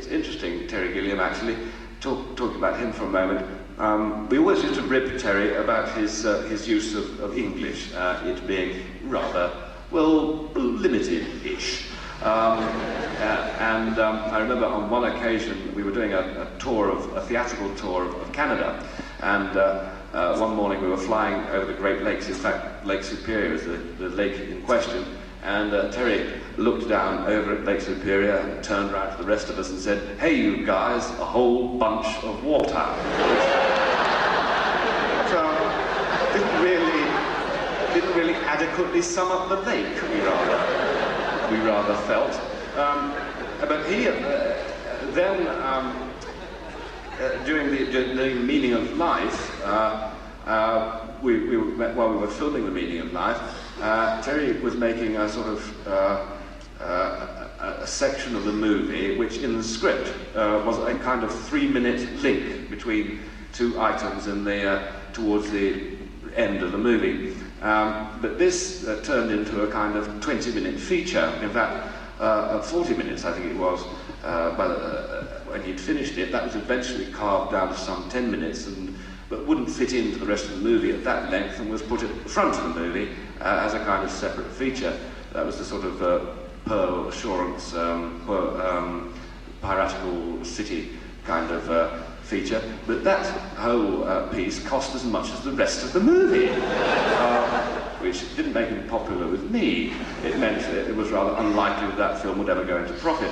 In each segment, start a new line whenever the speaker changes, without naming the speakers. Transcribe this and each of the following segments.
it's interesting, Terry Gilliam, actually, talking about him for a moment. We always used to rib Terry about his use of English, it being rather, well, limited-ish. I remember on one occasion we were doing a theatrical tour of Canada, and one morning we were flying over the Great Lakes. In fact, Lake Superior is the lake in question, and Terry looked down over at Lake Superior and turned around to the rest of us and said, "Hey, you guys, a whole bunch of water." Didn't really adequately sum up the lake, we rather felt. But he then, during the Meaning of Life, while we were filming the Meaning of Life, Terry was making a sort of a section of the movie which in the script was a kind of 3-minute link between two items in towards the end of the movie. But this turned into a kind of 20-minute feature. In fact, 40 minutes, I think it was, when he'd finished it. That was eventually carved down to some 10 minutes, but wouldn't fit into the rest of the movie at that length, and was put at the front of the movie as a kind of separate feature. That was the sort of Pearl Assurance, piratical city kind of feature, but that whole piece cost as much as the rest of the movie, which didn't make him popular with me. It meant that it was rather unlikely that film would ever go into profit.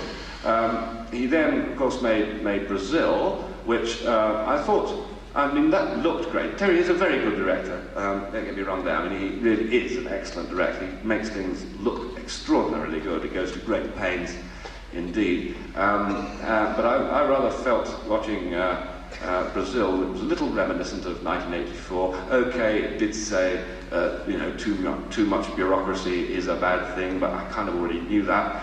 He then, of course, made Brazil, which I thought, that looked great. Terry is a very good director, don't get me wrong there. I mean, he really is an excellent director. He makes things look extraordinarily good. He goes to great pains indeed. But I rather felt watching Brazil, it was a little reminiscent of 1984. Okay, it did say, too much bureaucracy is a bad thing, but I kind of already knew that.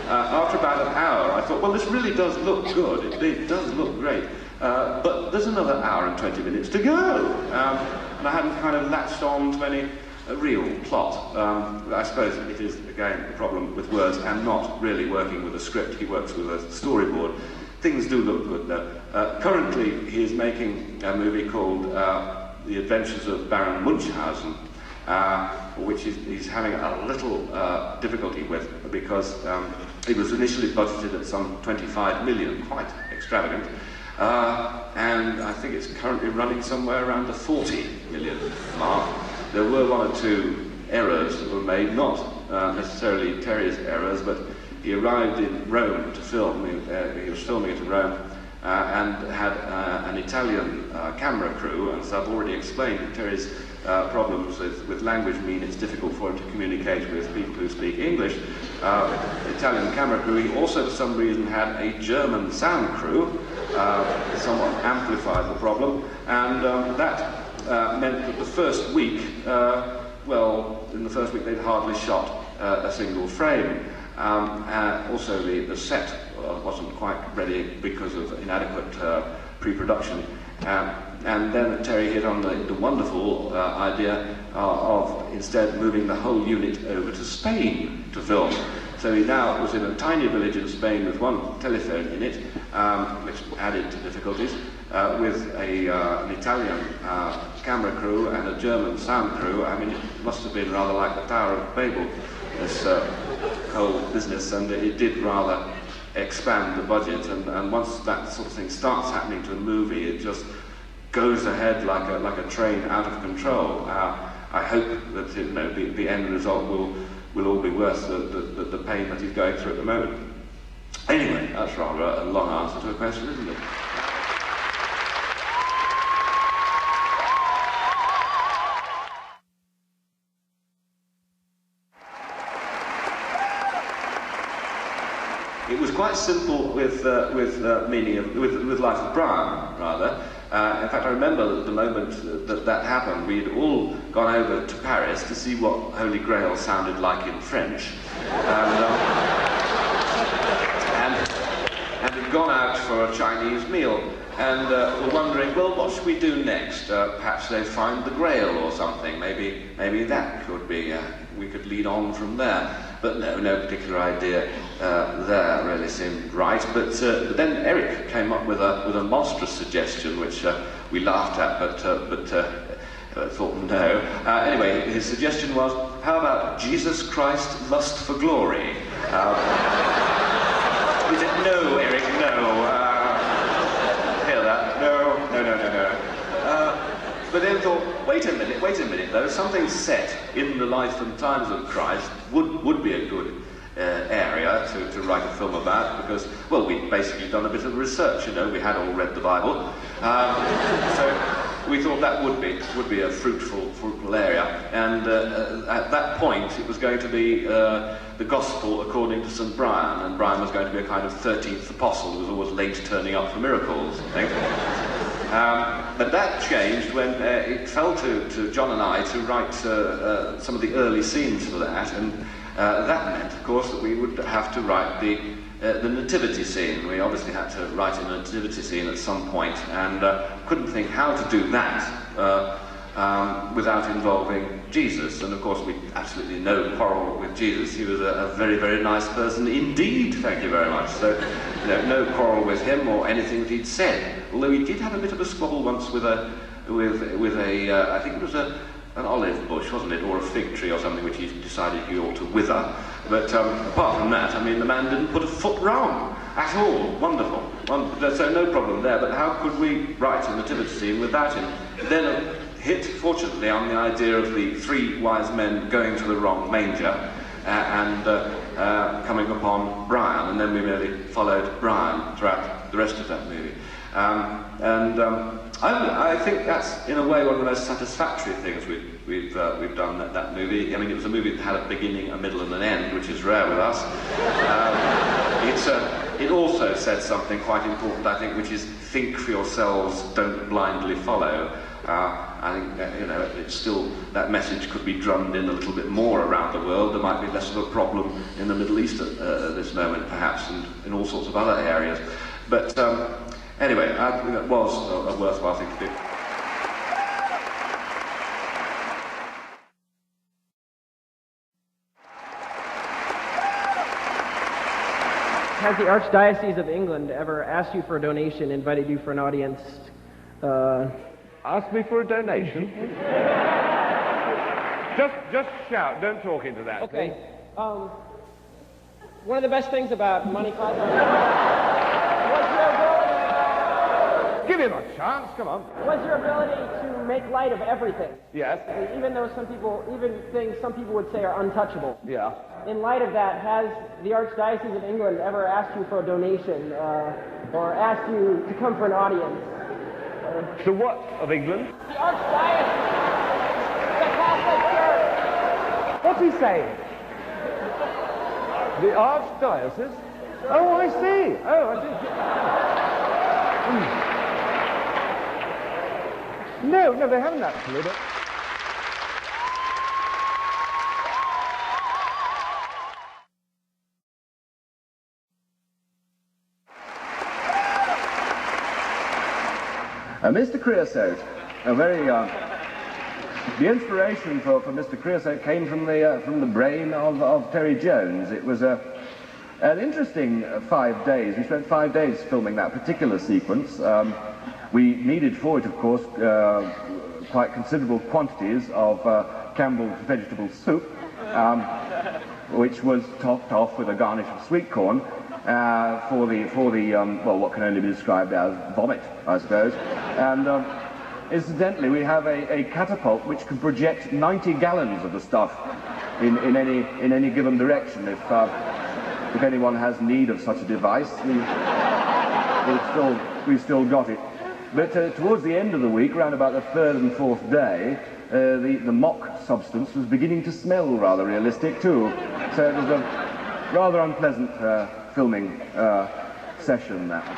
After about an hour, I thought, well, this really does look good. It does look great. But there's another hour and 20 minutes to go. And I hadn't kind of latched on to any real plot. I suppose it is, again, a problem with words and not really working with a script. He works with a storyboard. Things do look good, though. Currently, he is making a movie called The Adventures of Baron Munchausen, which he's having a little difficulty with, because it was initially budgeted at some 25 million, quite extravagant, and I think it's currently running somewhere around the 40 million mark. There were one or two errors that were made, not necessarily Terry's errors, but he arrived in Rome to film. He was filming it in Rome, and had an Italian camera crew, and so I've already explained that Terry's problems with language mean it's difficult for him to communicate with people who speak English. Italian camera crew. He also, for some reason, had a German sound crew, somewhat amplified the problem, and that meant that the first week, in the first week they'd hardly shot a single frame. Also, the set wasn't quite ready because of inadequate pre-production. And then Terry hit on the wonderful idea of instead moving the whole unit over to Spain to film. So he now was in a tiny village in Spain with one telephone in it, which added to difficulties, with an Italian camera crew and a German sound crew. I mean, it must have been rather like the Tower of Babel, this whole business, and it did rather expand the budget. And once that sort of thing starts happening to a movie, it just goes ahead like a train out of control. I hope that the end result will all be worth the pain that he's going through at the moment. Anyway, that's rather a long answer to a question, isn't it? It was quite simple with Life of Brian, rather. In fact, I remember the moment that happened, we'd all gone over to Paris to see what Holy Grail sounded like in French, and we'd gone out for a Chinese meal. and were wondering, well, what should we do next? Perhaps they find the Grail or something. Maybe that could be, we could lead on from there. But no particular idea there really seemed right. But then Eric came up with a monstrous suggestion, which we laughed at, but thought no. Anyway, his suggestion was, how about Jesus Christ, lust for glory? We said, no, Eric, no. Hear that? No. But then thought, wait a minute, though, something set in the life and times of Christ would be a good area to write a film about, because, well, we'd basically done a bit of research, you know, we had all read the Bible. So we thought that would be a fruitful area, and at that point it was going to be the Gospel according to St. Brian, and Brian was going to be a kind of 13th apostle who was always late turning up for miracles, I think. But that changed when it fell to John and I to write some of the early scenes for that, and that meant, of course, that we would have to write the nativity scene. We obviously had to write a nativity scene at some point, and couldn't think how to do that without involving Jesus. And of course, we absolutely no quarrel with Jesus. He was a very, very nice person indeed. Thank you very much. So, you know, no quarrel with him or anything that he'd said. Although he did have a bit of a squabble once with a I think it was an olive bush, wasn't it, or a fig tree or something, which he decided he ought to wither. But apart from that, I mean, the man didn't put a foot wrong at all. Wonderful. So no problem there. But how could we write a nativity scene without him? Then hit, fortunately, on the idea of the three wise men going to the wrong manger and coming upon Brian, and then we merely followed Brian throughout the rest of that movie. I think that's, in a way, one of the most satisfactory things we've done that movie. I mean, it was a movie that had a beginning, a middle, and an end, which is rare with us. It also said something quite important, I think, which is think for yourselves, don't blindly follow. I think you know, it's still, that message could be drummed in a little bit more around the world. There might be less of a problem in the Middle East at this moment, perhaps, and in all sorts of other areas. But anyway, I think that was a worthwhile thing to do.
Has the Archdiocese of England ever asked you for a donation, invited you for an audience?
Ask me for a donation? just shout, don't talk into that.
Okay. One of the best things about Monty Python was your ability...
Give him a chance, come on.
Was your ability to make light of everything.
Yes.
Even though even things some people would say are untouchable.
Yeah.
In light of that, has the Archdiocese of England ever asked you for a donation, or asked you to come for an audience?
The what of England?
The Archdiocese, the Catholic Church.
What's he saying? The Archdiocese? Oh, I see. Oh, I see. No, they haven't actually. But...
Mr. Creosote, the inspiration for Mr. Creosote came from the brain of Terry Jones. It was an interesting 5 days. We spent 5 days filming that particular sequence. We needed for it, of course, quite considerable quantities of Campbell's vegetable soup, which was topped off with a garnish of sweet corn. For the well, what can only be described as vomit, I suppose. And incidentally, we have a catapult which can project 90 gallons of the stuff in any given direction. If anyone has need of such a device, we've still got it. But towards the end of the week, around about the third and fourth day, the mock substance was beginning to smell rather realistic too. So it was a rather unpleasant filming session, that one.